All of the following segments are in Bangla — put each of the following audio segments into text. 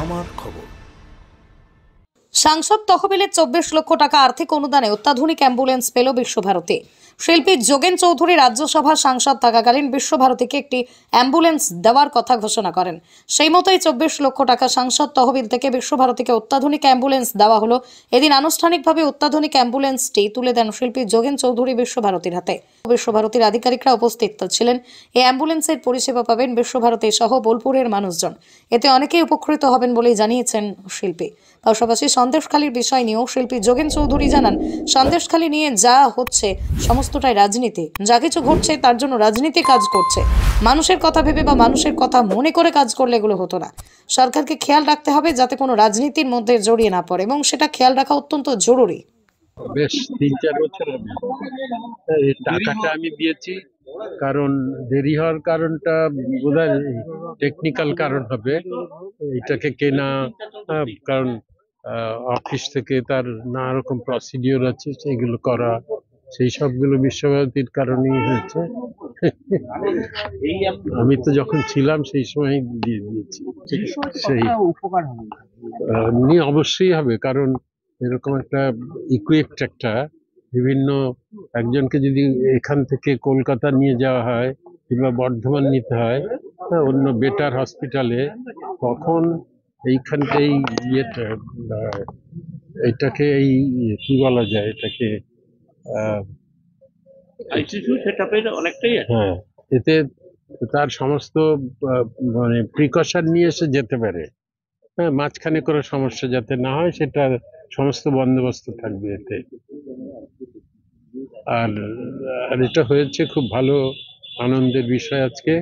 আমার খবর। সাংসদ তহবিলে 24 লক্ষ টাকা আর্থিক অনুদানে অত্যাধুনিক অ্যাম্বুলেন্স পেল বিশ্বভারতী। শিল্পী যোগেন চৌধুরী রাজ্যসভা সাংসদ থাকাকালীন বিশ্বভারতীকে একটি অ্যাম্বুলেন্স দেওয়ার কথা ঘোষণা করেন। সেই মতোই 24 লক্ষ টাকা সাংসদ তহবিল থেকে বিশ্বভারতীকে অত্যাধুনিক অ্যাম্বুলেন্স দেওয়া হলো। এদিন আনুষ্ঠানিকভাবে অত্যাধুনিক অ্যাম্বুলেন্সটি তুলে দেন শিল্পী যোগেন চৌধুরী বিশ্বভারতীর হাতে। বিশ্বভারতীর আধিকারিকরা উপস্থিত ছিলেন। এই অ্যাম্বুলেন্সের পরিষেবা পাবেন বিশ্বভারতী সহ বোলপুরের মানুষজন। এতে অনেকেই উপকৃত হবেন বলেই জানিয়েছেন শিল্পী। পাশাপাশি সন্দেশখালীর বিষয় নিয়েও শিল্পী যোগেন চৌধুরী জানান, সন্দেশখালী নিয়ে যা হচ্ছে সমস্তটাই রাজনীতি। যা কিছু ঘটছে তার জন্য রাজনীতি কাজ করছে। মানুষের কথা ভেবে বা মানুষের কথা মনে করে কাজ করলে এগুলো হতো না। সরকারকে খেয়াল রাখতে হবে যাতে কোনো রাজনীতির মধ্যে জড়িয়ে না পড়ে, এবং সেটা খেয়াল রাখা অত্যন্ত জরুরি। বেশ 3-4 বছর হবে এই টাকাটা আমি দিয়েছি। কারণ দেরি হওয়ার কারণটা বোধহয় টেকনিক্যাল কারণ হবে এটাকে কেনা। কারণ অফিস থেকে তার নানা রকম প্রসিডিওর আছে, সেগুলো করা, সেই সবগুলো বিশ্বভারতীর কারণেই হয়েছে। আমি তো যখন ছিলাম সেই সময় দিয়ে দিয়েছি। সেই অবশ্যই হবে, কারণ এরকম একটা ইকুইপড একটা বিভিন্ন একজনকে যদি এখান থেকে কলকাতা নিয়ে যাওয়া হয় কিংবা বর্ধমান নিতে হয় অন্য বেটার হসপিটালে, তখন এইখানটাই এটাকে এই কি বলা যায়, এটাকে হ্যাঁ, এতে তার সমস্ত মানে প্রিকশন নিয়ে এসে যেতে পারে। হ্যাঁ, মাঝখানে কোনো সমস্যা যাতে না হয় সেটা সমস্ত বন্দোবস্ত থাকবে এতে। আর এটা হয়েছে খুব ভালো আনন্দের বিষয় আজকে,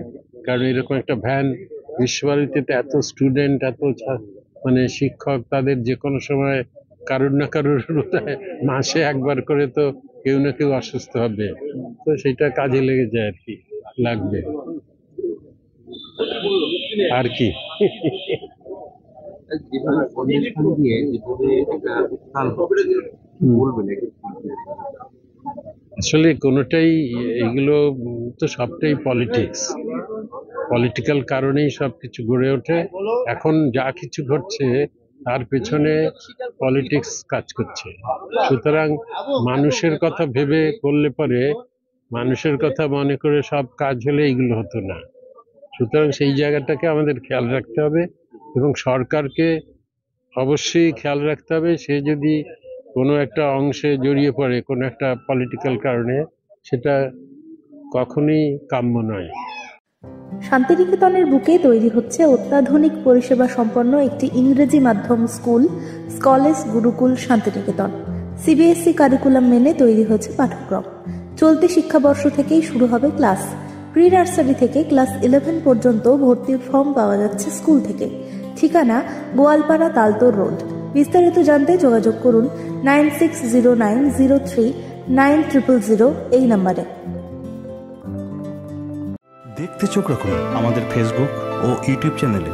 কারণ এরকম একটা ভ্যান বিশ্বভারতীতে এত স্টুডেন্ট, এত মানে শিক্ষক, তাদের যে কোনো সময় কারুর না কারুর মাসে একবার করে তো কেউ না কেউ অসুস্থ হবে, তো সেটা কাজে লেগে যায় আর কি, লাগবে আর কি। আসলে কোনোটাই, এগুলো তো সবটাই পলিটিক্স, পলিটিক্যাল কারণেই সবকিছু গড়ে ওঠে। এখন যা কিছু ঘটছে তার পেছনে পলিটিক্স কাজ করছে। সুতরাং মানুষের কথা ভেবে করলে পরে, মানুষের কথা মনে করে সব কাজ হলে এইগুলো হতো না। সুতরাং সেই জায়গাটাকে আমাদের খেয়াল রাখতে হবে, এবং সরকারকে অবশ্যই খেয়াল রাখতে হবে। সে যদি কোনো একটা অংশে জড়িয়ে পড়ে কোনো একটা পলিটিক্যাল কারণে, সেটা কখনোই কাম্য নয়। শান্তিনিকেতনের বুকে তৈরি হচ্ছে অত্যাধুনিক পরিষেবা সম্পন্ন একটি ইংরেজি মাধ্যম স্কুল, স্কলেজ গুরুকুল শান্তিনিকেতন। সিবিএসই কারিকুলাম মেনে তৈরি হয়েছে পাঠ্যক্রম। চলতি শিক্ষাবর্ষ থেকেই শুরু হবে ক্লাস। প্রি নার্সারি থেকে ক্লাস 11 পর্যন্ত ভর্তির ফর্ম পাওয়া যাচ্ছে স্কুল থেকে। ঠিকানা গোয়ালপাড়া, তালতোর রোড। বিস্তারিত জানতে যোগাযোগ করুন 9609039000 এই নম্বরে। দেখতে চোখ রাখুন আমাদের ফেসবুক ও ইউটিউব চ্যানেলে।